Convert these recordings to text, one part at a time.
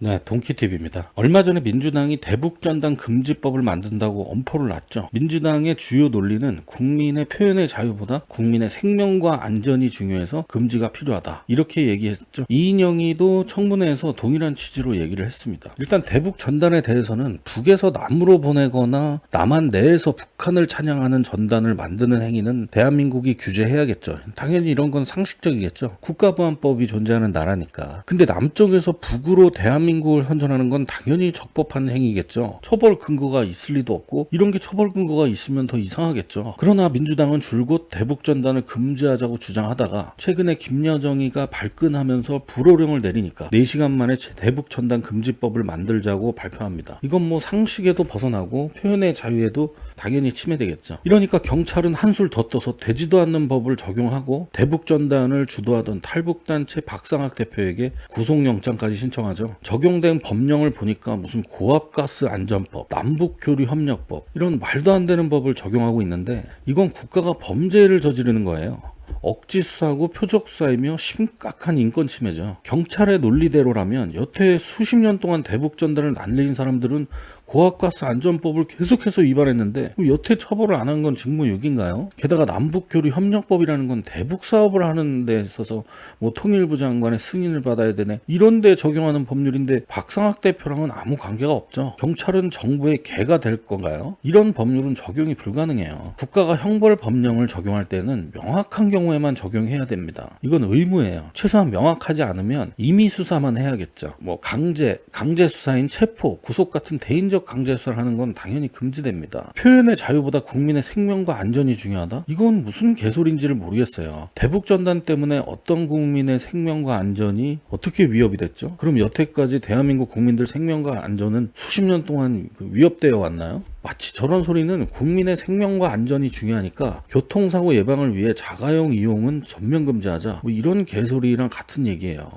네, 동키TV입니다. 얼마 전에 민주당이 대북전단 금지법을 만든다고 엄포를 놨죠. 민주당의 주요 논리는 국민의 표현의 자유보다 국민의 생명과 안전이 중요해서 금지가 필요하다. 이렇게 얘기했죠. 이인영이도 청문회에서 동일한 취지로 얘기를 했습니다. 일단 대북전단에 대해서는 북에서 남으로 보내거나 남한 내에서 북한을 찬양하는 전단을 만드는 행위는 대한민국이 규제해야겠죠. 당연히 이런 건 상식적이겠죠. 국가보안법이 존재하는 나라니까. 근데 남쪽에서 북으로 대한민국을 선전하는 건 당연히 적법한 행위겠죠. 처벌 근거가 있을 리도 없고 이런 게 처벌 근거가 있으면 더 이상하겠죠. 그러나 민주당은 줄곧 대북전단을 금지하자고 주장하다가 최근에 김여정이가 발끈하면서 불호령을 내리니까 4시간 만에 대북전단 금지법을 만들자고 발표합니다. 이건 뭐 상식에도 벗어나고 표현의 자유에도 당연히 침해되겠죠. 이러니까 경찰은 한술 더 떠서 되지도 않는 법을 적용하고 대북전단을 주도하던 탈북단체 박상학 대표에게 구속영장까지 신청하죠. 적용된 법령을 보니까 무슨 고압가스 안전법, 남북교류협력법 이런 말도 안 되는 법을 적용하고 있는데 이건 국가가 범죄를 저지르는 거예요. 억지 수사고 표적 수사이며 심각한 인권 침해죠. 경찰의 논리대로라면 여태 수십 년 동안 대북전단을 날린 사람들은 고압가스 안전법을 계속해서 위반했는데 여태 처벌을 안 한 건 직무유기인가요? 게다가 남북교류협력법이라는 건 대북 사업을 하는 데 있어서 뭐 통일부 장관의 승인을 받아야 되네 이런 데 적용하는 법률인데 박상학 대표랑은 아무 관계가 없죠. 경찰은 정부의 개가 될 건가요? 이런 법률은 적용이 불가능해요. 국가가 형벌 법령을 적용할 때는 명확한 경우에만 적용해야 됩니다. 이건 의무예요. 최소한 명확하지 않으면 임의 수사만 해야겠죠. 뭐 강제 수사인 체포, 구속 같은 대인적 강제 수사를 하는 건 당연히 금지됩니다. 표현의 자유보다 국민의 생명과 안전이 중요하다? 이건 무슨 개소리인지를 모르겠어요. 대북전단 때문에 어떤 국민의 생명과 안전이 어떻게 위협이 됐죠? 그럼 여태까지 대한민국 국민들 생명과 안전은 수십 년 동안 위협되어 왔나요? 마치 저런 소리는 국민의 생명과 안전이 중요하니까 교통사고 예방을 위해 자가용 이용은 전면 금지하자 뭐 이런 개소리랑 같은 얘기예요.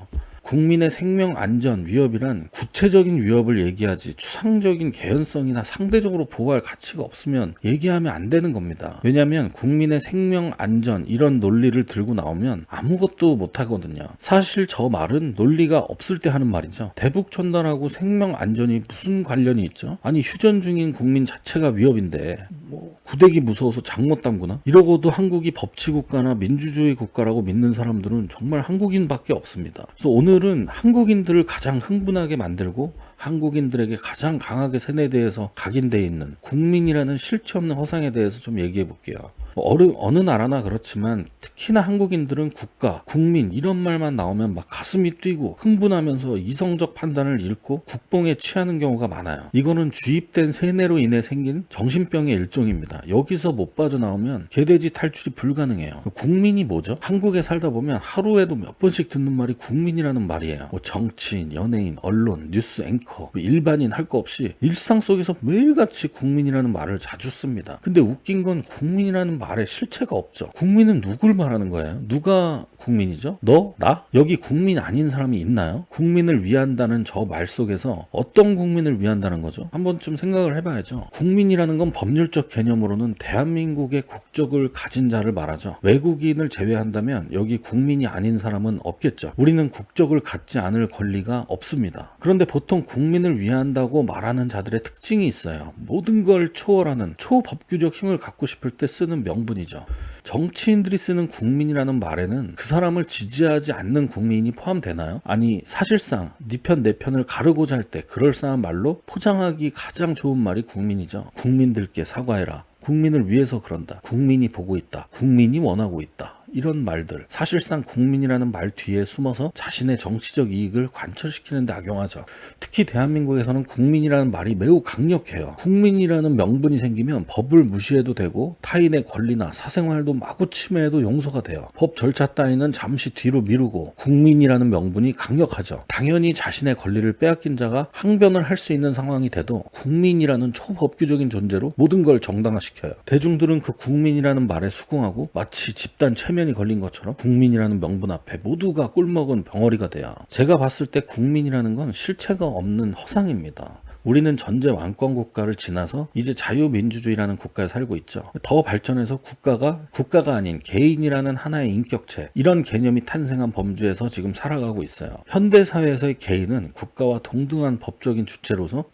국민의 생명 안전 위협이란 구체적인 위협을 얘기하지 추상적인 개연성이나 상대적으로 보호할 가치가 없으면 얘기하면 안 되는 겁니다. 왜냐하면 국민의 생명 안전 이런 논리를 들고 나오면 아무것도 못 하거든요. 사실 저 말은 논리가 없을 때 하는 말이죠. 대북전단하고 생명 안전이 무슨 관련이 있죠? 아니 휴전 중인 국민 자체가 위협인데 뭐 구대기 무서워서 장 못 담그나? 이러고도 한국이 법치국가나 민주주의 국가라고 믿는 사람들은 정말 한국인밖에 없습니다. 그래서 오늘은 한국인들을 가장 흥분하게 만들고 한국인들에게 가장 강하게 세뇌대해서 각인되어 있는 국민이라는 실체 없는 허상에 대해서 좀 얘기해 볼게요. 어느 나라나 그렇지만 특히나 한국인들은 국가, 국민 이런 말만 나오면 막 가슴이 뛰고 흥분하면서 이성적 판단을 잃고 국뽕에 취하는 경우가 많아요. 이거는 주입된 세뇌로 인해 생긴 정신병의 일종입니다. 여기서 못 빠져나오면 개돼지 탈출이 불가능해요. 국민이 뭐죠? 한국에 살다 보면 하루에도 몇 번씩 듣는 말이 국민이라는 말이에요. 뭐 정치인, 연예인, 언론, 뉴스 앵커, 일반인 할 거 없이 일상 속에서 매일같이 국민이라는 말을 자주 씁니다. 근데 웃긴 건 국민이라는 말에 실체가 없죠. 국민은 누굴 말하는 거예요? 누가 국민이죠? 너? 나? 여기 국민 아닌 사람이 있나요? 국민을 위한다는 저 말 속에서 어떤 국민을 위한다는 거죠? 한 번쯤 생각을 해봐야죠. 국민이라는 건 법률적 개념으로는 대한민국의 국적을 가진 자를 말하죠. 외국인을 제외한다면 여기 국민이 아닌 사람은 없겠죠. 우리는 국적을 갖지 않을 권리가 없습니다. 그런데 보통 국민을 위한다고 말하는 자들의 특징이 있어요. 모든 걸 초월하는 초법규적 힘을 갖고 싶을 때 쓰는 명분이죠. 정치인들이 쓰는 국민이라는 말에는 그 사람을 지지하지 않는 국민이 포함되나요? 아니 사실상 네 편 내 편을 가르고자 할 때 그럴싸한 말로 포장하기 가장 좋은 말이 국민이죠. 국민들께 사과해라. 국민을 위해서 그런다. 국민이 보고 있다. 국민이 원하고 있다. 이런 말들 사실상 국민이라는 말 뒤에 숨어서 자신의 정치적 이익을 관철시키는 데 악용하죠. 특히 대한민국에서는 국민이라는 말이 매우 강력해요. 국민이라는 명분이 생기면 법을 무시해도 되고 타인의 권리나 사생활도 마구 침해해도 용서가 돼요. 법 절차 따위는 잠시 뒤로 미루고 국민이라는 명분이 강력하죠. 당연히 자신의 권리를 빼앗긴 자가 항변을 할 수 있는 상황이 돼도 국민이라는 초법규적인 존재로 모든 걸 정당화시켜요. 대중들은 그 국민이라는 말에 수긍하고 마치 집단 체면이 걸린 것처럼 국민이라는 명분 앞에 모두가 꿀먹은 벙어리가 돼요. 제가 봤을 때 국민이라는 건 실체가 없는 허상입니다. 우리는 전제 왕권 국가를 지나서 이제 자유민주주의라는 국가에 살고 있죠. 더 발전해서 국가가 아닌 개인이라는 하나의 인격체, 이런 개념이 탄생한 범주에서 지금 살아가고 있어요. 현대 사회에서의 개인은 국가와 동등한 법적인 주체로서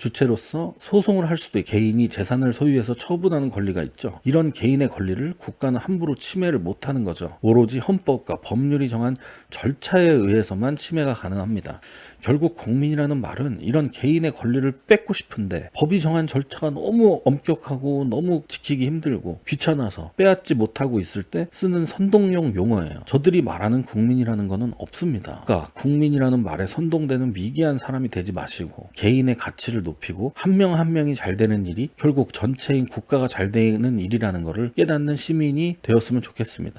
소송을 할 수도 있고 개인이 재산을 소유해서 처분하는 권리가 있죠. 이런 개인의 권리를 국가는 함부로 침해를 못하는 거죠. 오로지 헌법과 법률이 정한 절차에 의해서만 침해가 가능합니다. 결국 국민이라는 말은 이런 개인의 권리를 뺏고 싶은데 법이 정한 절차가 너무 엄격하고 너무 지키기 힘들고 귀찮아서 빼앗지 못하고 있을 때 쓰는 선동용 용어예요. 저들이 말하는 국민이라는 거는 없습니다. 그러니까 국민이라는 말에 선동되는 미개한 사람이 되지 마시고 개인의 가치를 높이고 한 명 한 명이 잘 되는 일이 결국 전체인 국가가 잘 되는 일이라는 것을 깨닫는 시민이 되었으면 좋겠습니다.